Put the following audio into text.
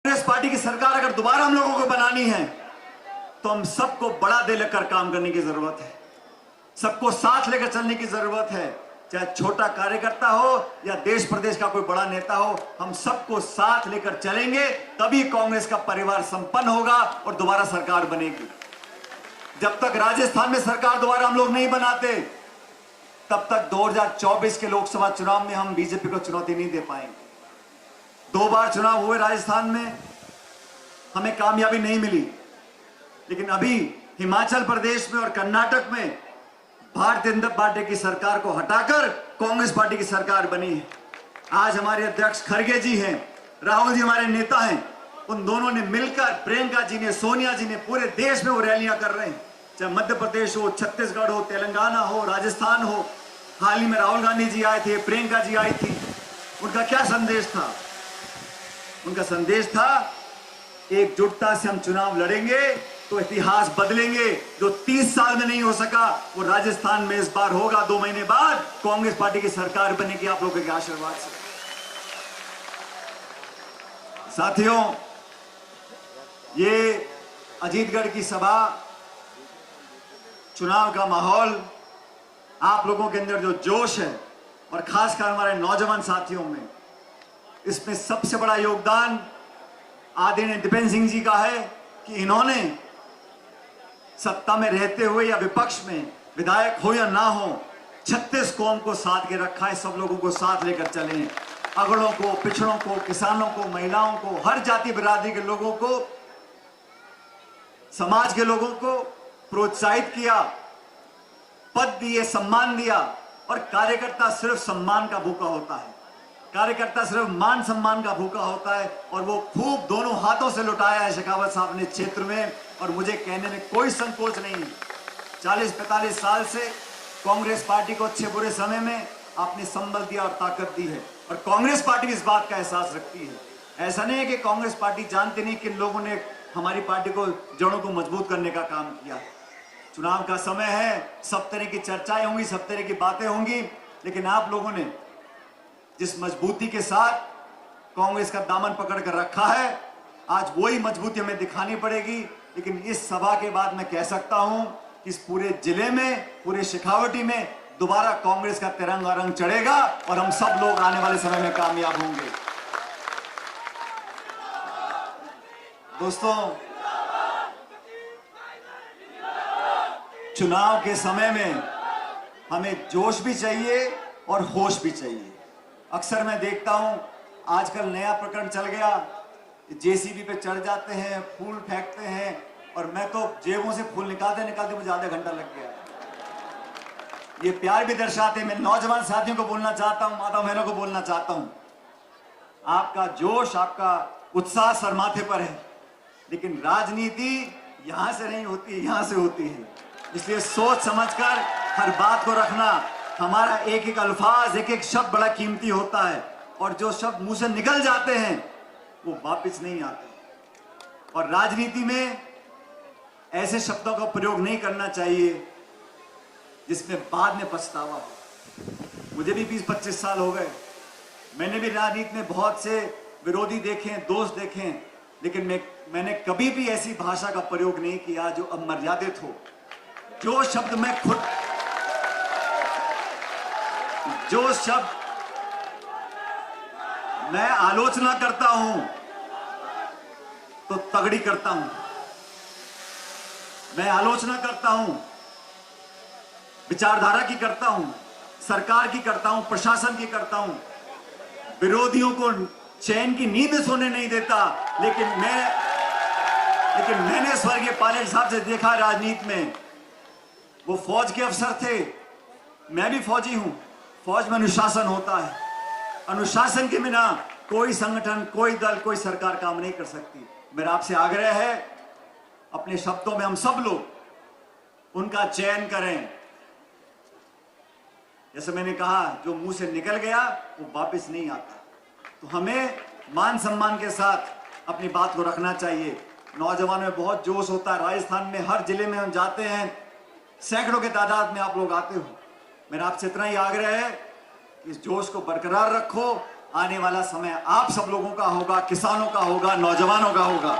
Congress party की सरकार अगर दोबारा हम लोगों को बनानी है तो हम सबको बड़ा दिल लेकर काम करने की जरूरत है, सबको साथ लेकर चलने की जरूरत है। चाहे छोटा कार्यकर्ता हो या देश प्रदेश का कोई बड़ा नेता हो, हम सबको साथ लेकर चलेंगे, तभी कांग्रेस का परिवार संपन्न होगा और दोबारा सरकार बनेगी। जब तक राजस्थान में सरकार दोबारा हम लोग नहीं बनाते, तब तक 2024 के लोकसभा चुनाव में हम बीजेपी को चुनौती नहीं दे पाएंगे। 2 बार चुनाव हुए राजस्थान में, हमें कामयाबी नहीं मिली, लेकिन अभी हिमाचल प्रदेश में और कर्नाटक में भारतीय जनता पार्टी की सरकार को हटाकर कांग्रेस पार्टी की सरकार बनी है। आज हमारे अध्यक्ष खड़गे जी हैं, राहुल जी हमारे नेता हैं, उन दोनों ने मिलकर, प्रियंका जी ने, सोनिया जी ने, पूरे देश में वो रैलियां कर रहे हैं। चाहे मध्य प्रदेश हो, छत्तीसगढ़ हो, तेलंगाना हो, राजस्थान हो। हाल ही में राहुल गांधी जी आए थे, प्रियंका जी आई थी। उनका क्या संदेश था? उनका संदेश था एकजुटता से हम चुनाव लड़ेंगे तो इतिहास बदलेंगे। जो 30 साल में नहीं हो सका वो राजस्थान में इस बार होगा। 2 महीने बाद कांग्रेस पार्टी की सरकार बनेगी आप लोगों के आशीर्वाद से। साथियों, ये अजीतगढ़ की सभा, चुनाव का माहौल, आप लोगों के अंदर जो जोश है और खासकर हमारे नौजवान साथियों में, इसमें सबसे बड़ा योगदान आदरणीय दीपेंद्र सिंह जी का है कि इन्होंने सत्ता में रहते हुए या विपक्ष में, विधायक हो या ना हो, 36 कौम को साथ के रखा है। सब लोगों को साथ लेकर चले, अगड़ों को, पिछड़ों को, किसानों को, महिलाओं को, हर जाति बिरादरी के लोगों को, समाज के लोगों को प्रोत्साहित किया, पद दिए, सम्मान दिया। और कार्यकर्ता सिर्फ सम्मान का भूखा होता है, कार्यकर्ता सिर्फ मान सम्मान का भूखा होता है, और वो खूब दोनों हाथों से लुटाया है शेखावत साहब ने क्षेत्र में। और मुझे कहने में कोई संकोच नहीं है, 40-45 साल से कांग्रेस पार्टी को अच्छे बुरे समय में आपने संबल दिया और ताकत दी है, और कांग्रेस पार्टी भी इस बात का एहसास रखती है। ऐसा नहीं है कि कांग्रेस पार्टी जानती नहीं कि लोगों ने हमारी पार्टी को, जड़ों को मजबूत करने का काम किया। चुनाव का समय है, सब तरह की चर्चाएं होंगी, सब तरह की बातें होंगी, लेकिन आप लोगों ने जिस मजबूती के साथ कांग्रेस का दामन पकड़ कर रखा है, आज वही मजबूती हमें दिखानी पड़ेगी। लेकिन इस सभा के बाद मैं कह सकता हूं कि इस पूरे जिले में, पूरे शेखावटी में दोबारा कांग्रेस का तिरंगा रंग चढ़ेगा और हम सब लोग आने वाले समय में कामयाब होंगे। दोस्तों, चुनाव के समय में हमें जोश भी चाहिए और होश भी चाहिए। अक्सर मैं देखता हूं आजकल नया प्रकरण चल गया, जेसीबी पे चढ़ जाते हैं, फूल फेंकते हैं, और मैं तो जेबों से फूल निकालते निकालते मुझे आधा घंटा लग गया। ये प्यार भी दर्शाते हैं। मैं नौजवान साथियों को बोलना चाहता हूं, माता बहनों को बोलना चाहता हूं, आपका जोश, आपका उत्साह सर माथे पर है, लेकिन राजनीति यहां से नहीं होती, यहां से होती है। इसलिए सोच समझकर हर बात को रखना। हमारा एक एक अल्फाज, एक एक शब्द बड़ा कीमती होता है, और जो शब्द मुंह से निकल जाते हैं वो वापस नहीं आते। और राजनीति में ऐसे शब्दों का प्रयोग नहीं करना चाहिए जिसमें बाद में पछतावा हो। मुझे भी 20-25 साल हो गए, मैंने भी राजनीति में बहुत से विरोधी देखे, दोस्त देखे, लेकिन मैंने कभी भी ऐसी भाषा का प्रयोग नहीं किया जो अमर्यादित हो। जो शब्द मैं आलोचना करता हूं तो तगड़ी करता हूं, मैं आलोचना करता हूं, विचारधारा की करता हूं, सरकार की करता हूं, प्रशासन की करता हूं, विरोधियों को चैन की नींद सोने नहीं देता। लेकिन मैंने स्वर्गीय पायलट साहब से देखा राजनीति में, वो फौज के अफसर थे, मैं भी फौजी हूं। फौज में अनुशासन होता है, अनुशासन के बिना कोई संगठन, कोई दल, कोई सरकार काम नहीं कर सकती। मेरा आपसे आग्रह है, अपने शब्दों में हम सब लोग उनका चयन करें। जैसे मैंने कहा, जो मुंह से निकल गया वो वापस नहीं आता, तो हमें मान सम्मान के साथ अपनी बात को रखना चाहिए। नौजवान में बहुत जोश होता है, राजस्थान में हर जिले में हम जाते हैं, सैकड़ों के तादाद में आप लोग आते हो। मेरा आपसे इतना ही आग्रह है कि इस जोश को बरकरार रखो, आने वाला समय आप सब लोगों का होगा, किसानों का होगा, नौजवानों का होगा।